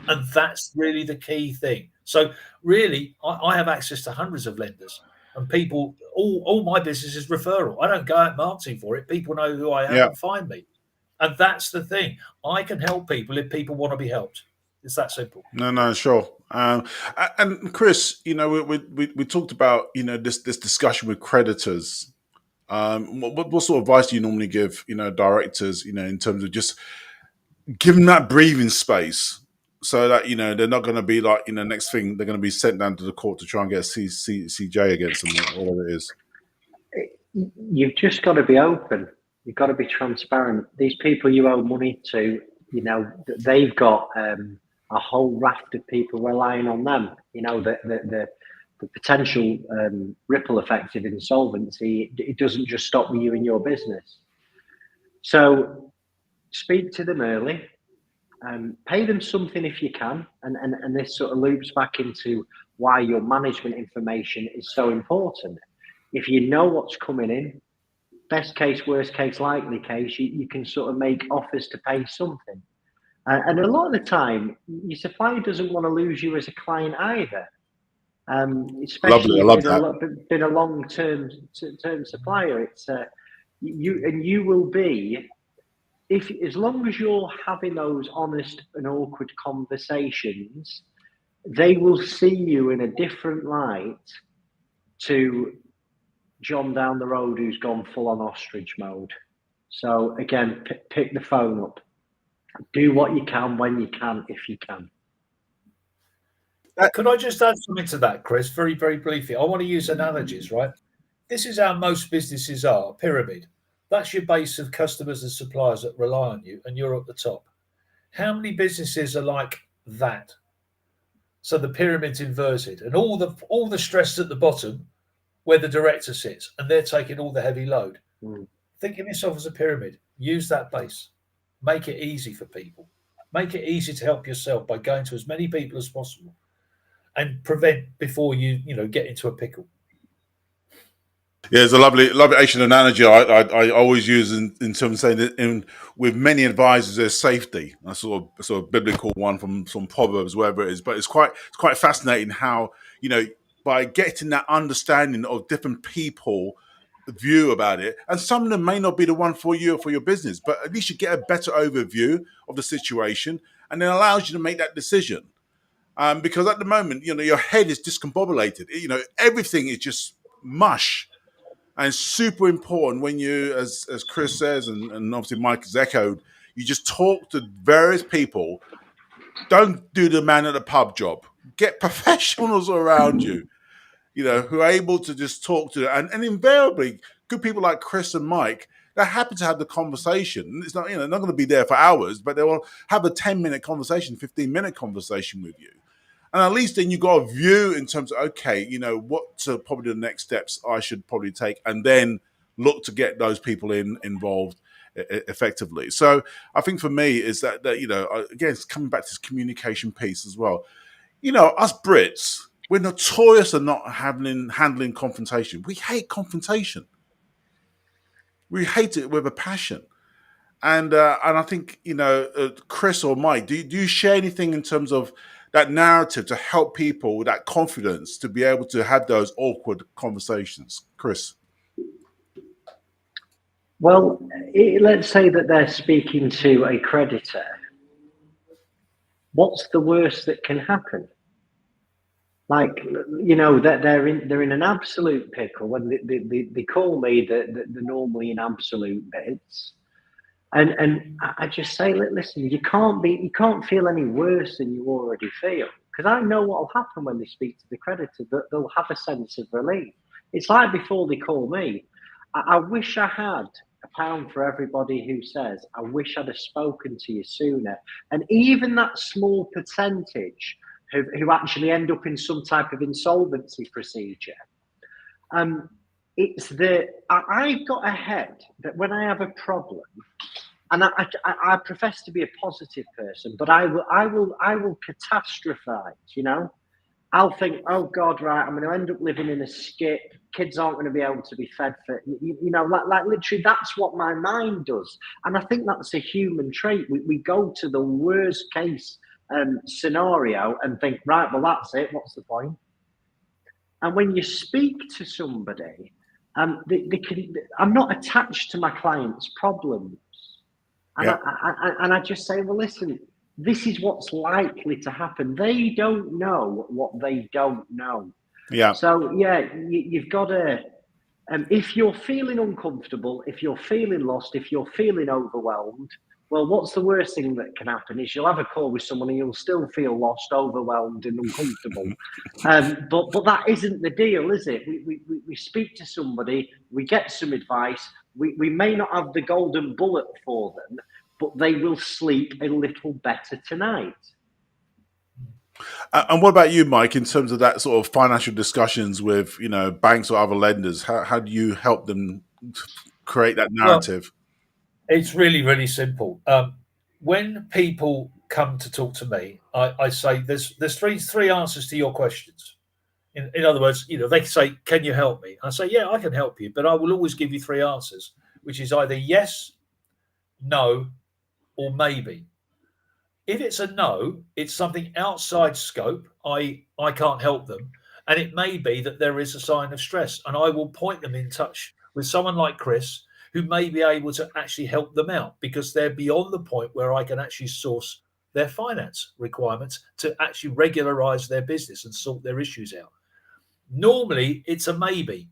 And that's really the key thing. So really, I have access to hundreds of lenders, and people, all my business is referral. I don't go out marketing for it. People know who I am and find me. And that's the thing. I can help people if people want to be helped. It's that simple. No, sure. And Chris, we talked about this discussion with creditors. What sort of advice do you normally give directors in terms of just give them that breathing space, so that they're not going to be like next thing they're going to be sent down to the court to try and get a CJ against them, or whatever it is. You've just got to be open. You've got to be transparent. These people you owe money to, they've got a whole raft of people relying on them. The potential ripple effect of insolvency, it doesn't just stop with you and your business. So speak to them early, pay them something if you can. And this sort of loops back into why your management information is so important. If you know what's coming in, best case, worst case, likely case, you can sort of make offers to pay something. And a lot of the time, your supplier doesn't want to lose you as a client either. Especially Lovely, I if love that. been a long-term supplier. It's you will be, if as long as you're having those honest and awkward conversations, they will see you in a different light to John down the road who's gone full on ostrich mode. So again, pick the phone up, do what you can when you can, if you can. Could I just add something to that, Chris, very, very briefly? I want to use analogies, right? This is how most businesses are, a pyramid. That's your base of customers and suppliers that rely on you, and you're at the top. How many businesses are like that? So the pyramid's inverted, and all the stress at the bottom where the director sits, and they're taking all the heavy load. Think of yourself as a pyramid. Use that base. Make it easy for people. Make it easy to help yourself by going to as many people as possible, and prevent before you get into a pickle. Yeah, it's a lovely Asian analogy I always use in terms of saying that with many advisors there's safety. That's sort of biblical one from some Proverbs, wherever it is. But it's quite fascinating how, by getting that understanding of different people view about it, and some of them may not be the one for you or for your business, but at least you get a better overview of the situation, and then allows you to make that decision. Because at the moment, your head is discombobulated. Everything is just mush. And it's super important when you, as Chris says, and obviously Mike has echoed, you just talk to various people. Don't do the man at the pub job. Get professionals around you, who are able to just talk to, and invariably, good people like Chris and Mike, they're happy to have the conversation. It's not, not going to be there for hours, but they will have a 10-minute conversation, 15-minute conversation with you. And at least then you got a view in terms of, okay, what's probably the next steps I should probably take, and then look to get those people involved effectively. So I think for me is that again, it's coming back to this communication piece as well. Us Brits, we're notorious for not handling confrontation. We hate confrontation. We hate it with a passion. And I think, Chris or Mike, do you share anything in terms of that narrative to help people with that confidence to be able to have those awkward conversations? Chris? Well, let's say that they're speaking to a creditor. What's the worst that can happen? Like, that they're in an absolute pickle. When they call me, they're normally in absolute bits. And I just say, listen, you can't feel any worse than you already feel, because I know what will happen when they speak to the creditor, that they'll have a sense of relief. It's like before they call me. I wish I had £1 for everybody who says, I wish I'd have spoken to you sooner. And even that small percentage who actually end up in some type of insolvency procedure, it's I've got a head that when I have a problem, and I profess to be a positive person, but I will catastrophize. I'll think, oh God, right, I'm going to end up living in a skip. Kids aren't going to be able to be fed for, like literally that's what my mind does. And I think that's a human trait. We go to the worst case scenario and think, right, well, that's it. What's the point? And when you speak to somebody, I'm not attached to my client's problems. And, yeah. I just say, well, listen, this is what's likely to happen. They don't know what they don't know. Yeah. So, yeah, you've got to, if you're feeling uncomfortable, if you're feeling lost, if you're feeling overwhelmed, well, what's the worst thing that can happen is you'll have a call with someone and you'll still feel lost, overwhelmed and uncomfortable. But that isn't the deal, is it? We speak to somebody, we get some advice. We may not have the golden bullet for them, but they will sleep a little better tonight. And what about you, Mike, in terms of that sort of financial discussions with, banks or other lenders? How do you help them create that narrative? Well, it's really, really simple. When people come to talk to me, I say there's three answers to your questions. In other words, they say, can you help me? I say, yeah, I can help you, but I will always give you 3 answers. which is either yes, no, or maybe. If it's a no, it's something outside scope. I can't help them. And it may be that there is a sign of stress. And I will point them in touch with someone like Chris, who may be able to actually help them out, because they're beyond the point where I can actually source their finance requirements to actually regularize their business and sort their issues out. Normally, it's a maybe,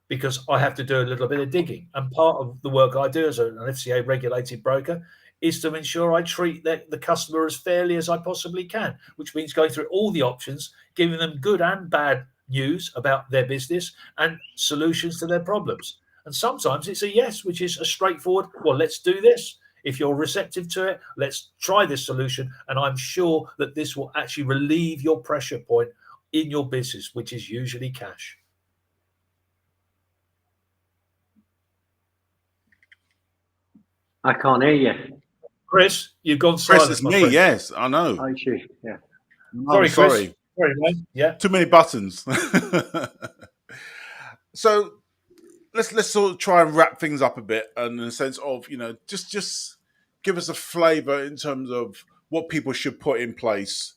because I have to do a little bit of digging. And part of the work I do as an FCA regulated broker is to ensure I treat the customer as fairly as I possibly can, which means going through all the options, giving them good and bad news about their business and solutions to their problems. And sometimes it's a yes, which is a straightforward, well, let's do this. If you're receptive to it, let's try this solution. And I'm sure that this will actually relieve your pressure point in your business, which is usually cash. I can't hear you. Chris, you've gone silent. Chris, it's me. Friend. Yes, I know. Oh, it's you. Yeah. Sorry, sorry. Chris. Sorry, man. Yeah. Too many buttons. So let's sort of try and wrap things up a bit, and in the sense of, just give us a flavour in terms of what people should put in place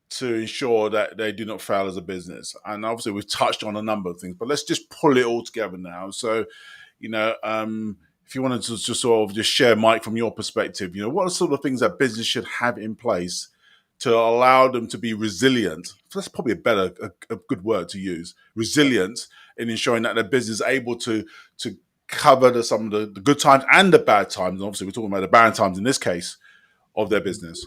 to ensure that they do not fail as a business. And obviously we've touched on a number of things, but let's just pull it all together now. So, if you wanted to just sort of just share, Mike, from your perspective, what are sort of things that business should have in place to allow them to be resilient? That's probably a good word to use. Resilient in ensuring that their business is able to cover some of the good times and the bad times. And obviously, we're talking about the bad times in this case of their business.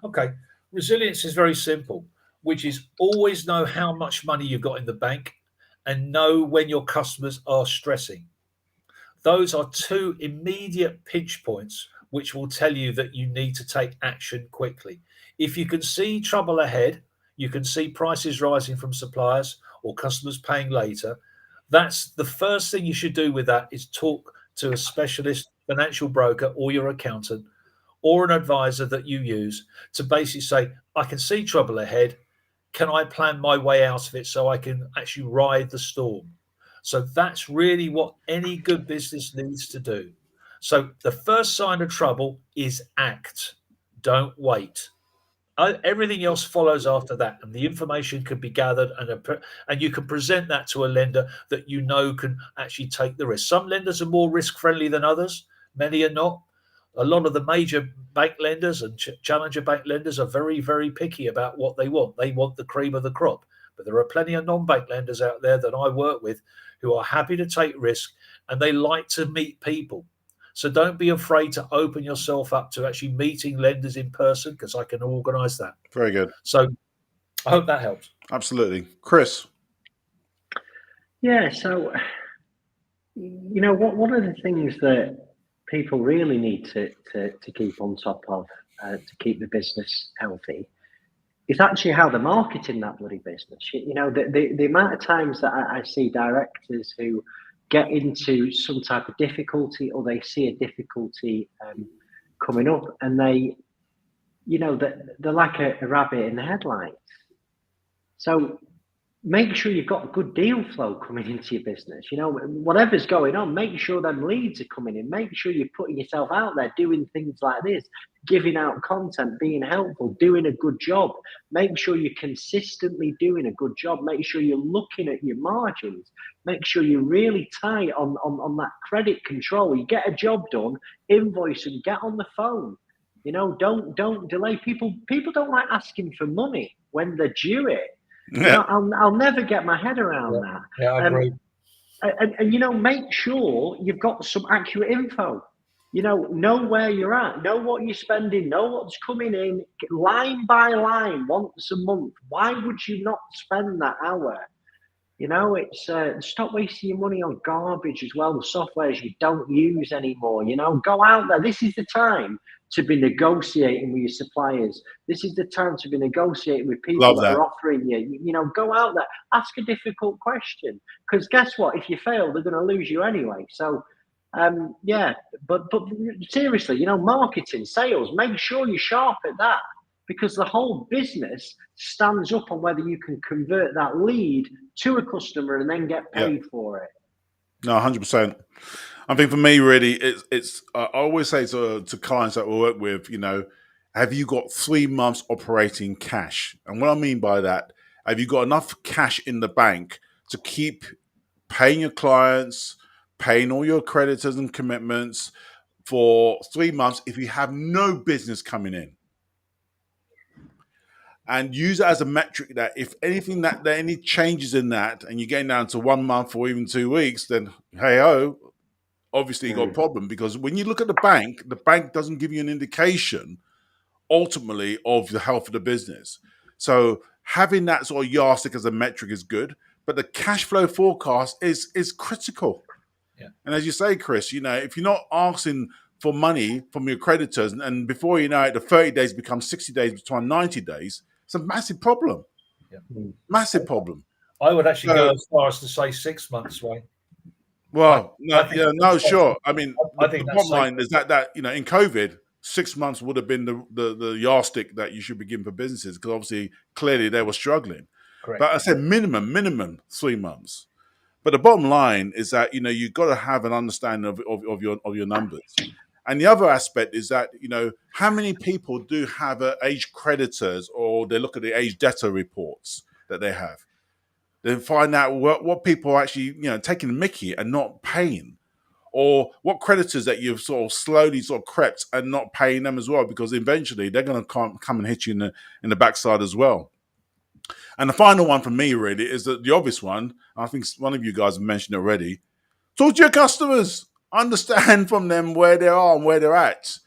Okay. Resilience is very simple, which is always know how much money you've got in the bank and know when your customers are stressing. Those are two immediate pinch points which will tell you that you need to take action quickly. If you can see trouble ahead, you can see prices rising from suppliers or customers paying later, that's the first thing you should do with that, is talk to a specialist financial broker or your accountant or an advisor that you use to basically say, I can see trouble ahead. Can I plan my way out of it so I can actually ride the storm? So that's really what any good business needs to do. So the first sign of trouble is act. Don't wait. Everything else follows after that, and the information can be gathered, and you can present that to a lender that can actually take the risk. Some lenders are more risk friendly than others. Many are not. A lot of the major bank lenders and challenger bank lenders are very, very picky about what they want. They want the cream of the crop. But there are plenty of non-bank lenders out there that I work with who are happy to take risk, and they like to meet people. So don't be afraid to open yourself up to actually meeting lenders in person, because I can organise that. Very good. So I hope that helps. Absolutely. Chris? Yeah, so, one of the things that people really need to keep on top of to keep the business healthy is actually how they're marketing that bloody business. The amount of times that I see directors who get into some type of difficulty, or they see a difficulty coming up, and they're like a rabbit in the headlights. So make sure you've got good deal flow coming into your business. Whatever's going on, make sure them leads are coming in. Make sure you're putting yourself out there, doing things like this, giving out content, being helpful, doing a good job. Make sure you're consistently doing a good job. Make sure you're looking at your margins. Make sure you're really tight on that credit control. You get a job done, invoice and get on the phone. Don't delay. People don't like asking for money when they're due it. Yeah. I'll never get my head around that. Yeah, I agree. And make sure you've got some accurate info. Know where you're at, know what you're spending, know what's coming in, line by line, once a month. Why would you not spend that hour? It's stop wasting your money on garbage as well. The softwares you don't use anymore. Go out there. This is the time to be negotiating with your suppliers. This is the time to be negotiating with people that are offering you. Go out there, ask a difficult question, because guess what? If you fail, they're going to lose you anyway. So, but seriously, marketing, sales, make sure you're sharp at that, because the whole business stands up on whether you can convert that lead to a customer and then get paid for it. No, 100%. I think for me, really, it's. I always say to clients that we work with, have you got 3 months operating cash? And what I mean by that, have you got enough cash in the bank to keep paying your clients, paying all your creditors and commitments for 3 months if you have no business coming in? And use it as a metric that if anything that there are any changes in that, and you're getting down to 1 month or even 2 weeks, then hey ho, obviously you got a problem, because when you look at the bank doesn't give you an indication ultimately of the health of the business. So having that sort of yardstick as a metric is good, but the cash flow forecast is critical. Yeah. And as you say, Chris, if you're not asking for money from your creditors, and before you know it, the 30 days becomes 60 days, between 90 days, it's a massive problem. Yeah. Massive problem. I would actually go as far as to say 6 months, Wayne. Well, sure. I mean, I think the that's bottom line is that in COVID, 6 months would have been the yardstick that you should be giving for businesses, because obviously, clearly they were struggling. correct. But I said minimum 3 months. But the bottom line is that you've got to have an understanding of your numbers. And the other aspect is that how many people do have age creditors, or they look at the age debtor reports that they have. They find out what people are actually taking the mickey and not paying, or what creditors that you've sort of slowly sort of crept and not paying them as well, because eventually they're going to come and hit you in the backside as well. And the final one for me really is that the obvious one. I think one of you guys have mentioned it already. Talk to your customers. Understand from them where they are and where they're at,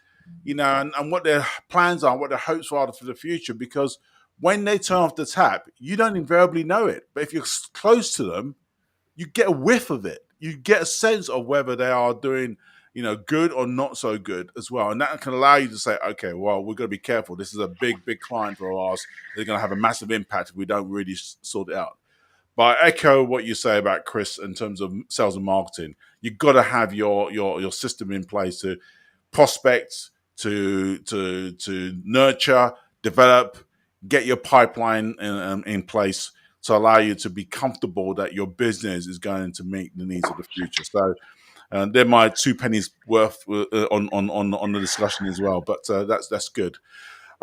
and what their plans are, what their hopes are for the future. Because when they turn off the tap, you don't invariably know it. But if you're close to them, you get a whiff of it. You get a sense of whether they are doing, good or not so good as well. And that can allow you to say, okay, well, we're going to be careful. This is a big, big client for ours. They're going to have a massive impact if we don't really sort it out. But I echo what you say about Chris in terms of sales and marketing. You've got to have your system in place to prospect, to nurture, develop, get your pipeline in place to allow you to be comfortable that your business is going to meet the needs of the future. So they're my 2 pennies worth on the discussion as well. But that's good.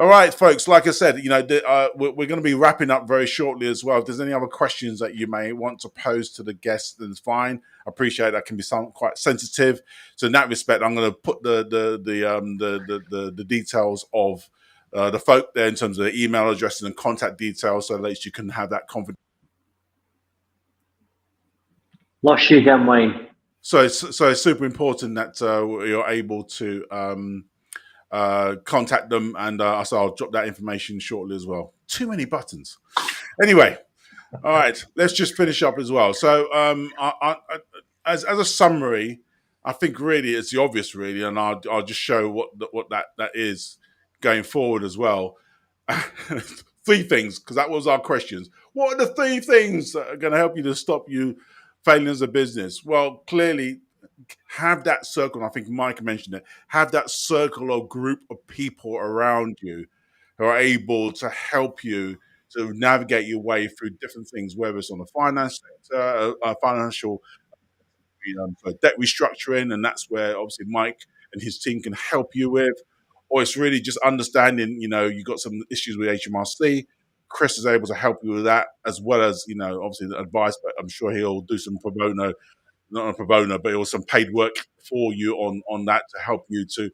All right, folks. Like I said, we're going to be wrapping up very shortly as well. If there's any other questions that you may want to pose to the guests, then it's fine. I appreciate that can be quite sensitive. So in that respect, I'm going to put the details of the folk there in terms of the email addresses and contact details, so at least you can have that confidence. Lost you again, Wayne. So it's super important that you're able to contact them, and so I'll drop that information shortly as well. Too many buttons. Anyway, all right, let's just finish up as well. So as a summary, I think really it's the obvious, really, and I'll just show what that is going forward as well. 3 things, because that was our questions. What are the 3 things that are going to help you to stop you failing as a business? Well, clearly, have that circle, and I think Mike mentioned it, have that circle or group of people around you who are able to help you to navigate your way through different things, whether it's on the finance sector, financial debt restructuring, and that's where obviously Mike and his team can help you with, or it's really just understanding, you've got some issues with HMRC. Chris is able to help you with that, as well as, obviously the advice, but I'm sure he'll do some pro bono, not a pro bono, but it was some paid work for you on that to help you to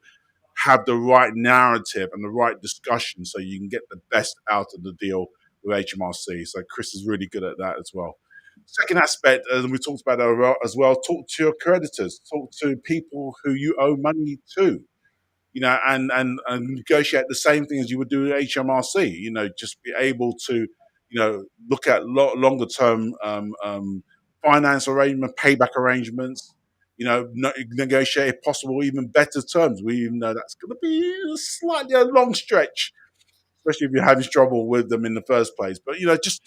have the right narrative and the right discussion so you can get the best out of the deal with HMRC. So Chris is really good at that as well. Second aspect, as we talked about as well, talk to your creditors, talk to people who you owe money to, and negotiate the same thing as you would do with HMRC. Just be able to, look at longer term finance arrangement, payback arrangements. Negotiate if possible even better terms. We even know that's going to be slightly a long stretch, especially if you're having trouble with them in the first place. But just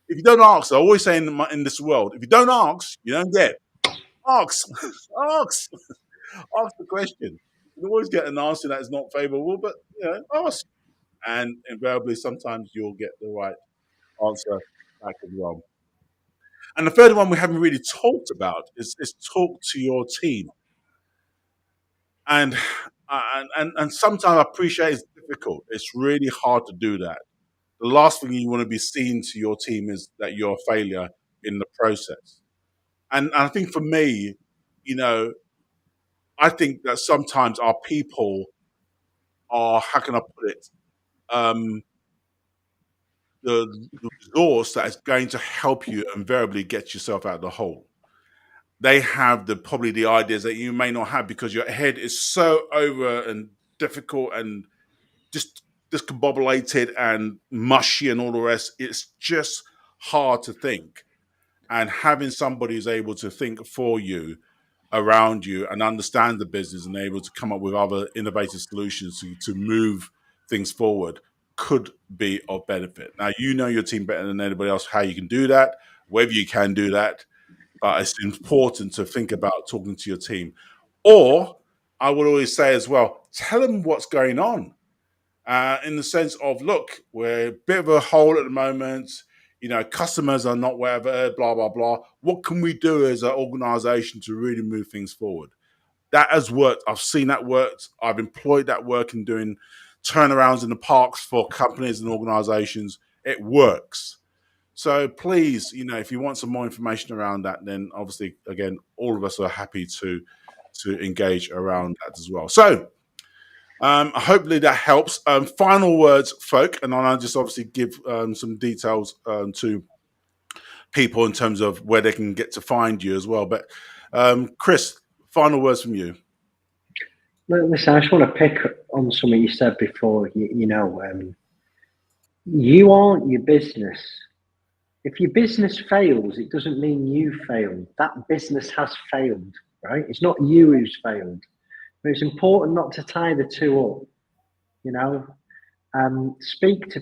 if you don't ask, I always say in this world, if you don't ask, you don't get. Ask, ask, ask the question. You always get an answer that is not favourable, but ask, and invariably sometimes you'll get the right answer back as well. And the third one we haven't really talked about is talk to your team. And sometimes I appreciate it's difficult. It's really hard to do that. The last thing you want to be seen to your team is that you're a failure in the process. And I think for me, I think that sometimes our people are, how can I put it, the resource that is going to help you invariably get yourself out of the hole. They have probably the ideas that you may not have because your head is so over and difficult and just discombobulated and mushy and all the rest. It's just hard to think. And having somebody who's able to think for you, around you, and understand the business and able to come up with other innovative solutions to move things forward could be of benefit. Now, you know your team better than anybody else how you can do that, whether you can do that, but it's important to think about talking to your team. Or I would always say as well, tell them what's going on. In the sense of, look, we're a bit of a hole at the moment. Customers are not whatever, blah, blah, blah. What can we do as an organization to really move things forward? That has worked. I've seen that worked. I've employed that work in doing turnarounds in the parks for companies and organizations. It works. So please, if you want some more information around that, then obviously, again, all of us are happy to engage around that as well. So hopefully that helps. Final words, folk, and I'll just obviously give some details to people in terms of where they can get to find you as well. But Chris, final words from you. Listen, I just want to pick on something you said before. You aren't your business. If your business fails, it doesn't mean you failed. That business has failed, right? It's not you who's failed. But it's important not to tie the two up. Speak to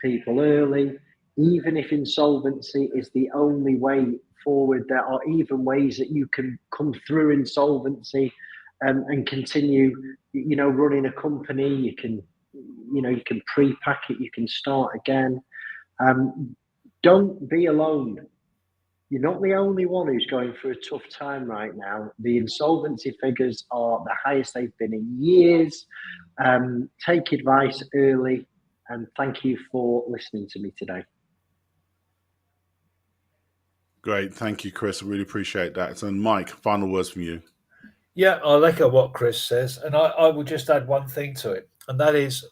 people early. Even if insolvency is the only way forward, there are even ways that you can come through insolvency and continue, running a company. You can pre-pack it, you can start again. Don't be alone. You're not the only one who's going through a tough time right now. The insolvency figures are the highest they've been in years. Take advice early, and thank you for listening to me today. Great. Thank you, Chris. I really appreciate that. So, Mike, final words from you. Yeah, I like what Chris says. And I will just add one thing to it. And that is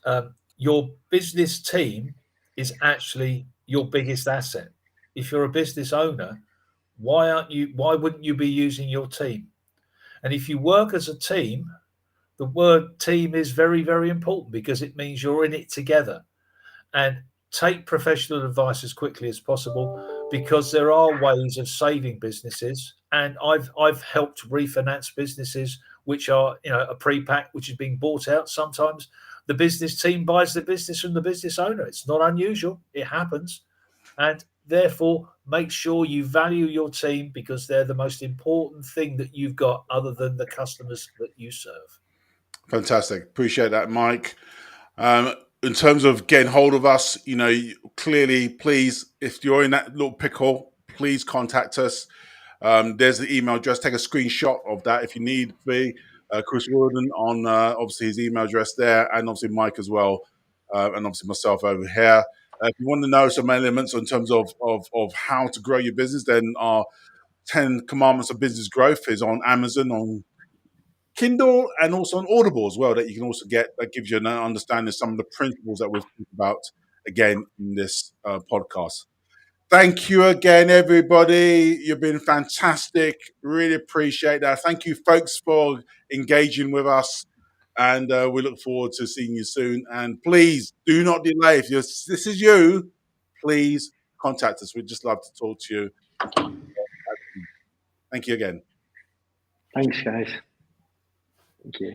your business team is actually your biggest asset. If you're a business owner, why wouldn't you be using your team? And if you work as a team, the word team is very, very important because it means you're in it together. And take professional advice as quickly as possible because there are ways of saving businesses. And I've helped refinance businesses which are, a pre-pack which is being bought out. Sometimes the business team buys the business from the business owner. It's not unusual. It happens. And therefore, make sure you value your team because they're the most important thing that you've got other than the customers that you serve. Fantastic. Appreciate that, Mike. In terms of getting hold of us, clearly, please, if you're in that little pickle, please contact us. There's the email address. Take a screenshot of that if you need be. Chris Worden on obviously his email address there, and obviously Mike as well, and obviously myself over here. If you want to know some elements in terms of how to grow your business, then our 10 Commandments of Business Growth is on Amazon, on Kindle, and also on Audible as well, that you can also get. That gives you an understanding of some of the principles that we've talked about again in this podcast. Thank you again, everybody. You've been fantastic. Really appreciate that. Thank you, folks, for engaging with us. And we look forward to seeing you soon. And please do not delay. If this is you, please contact us. We'd just love to talk to you. Thank you again. Thanks, guys. Thank you.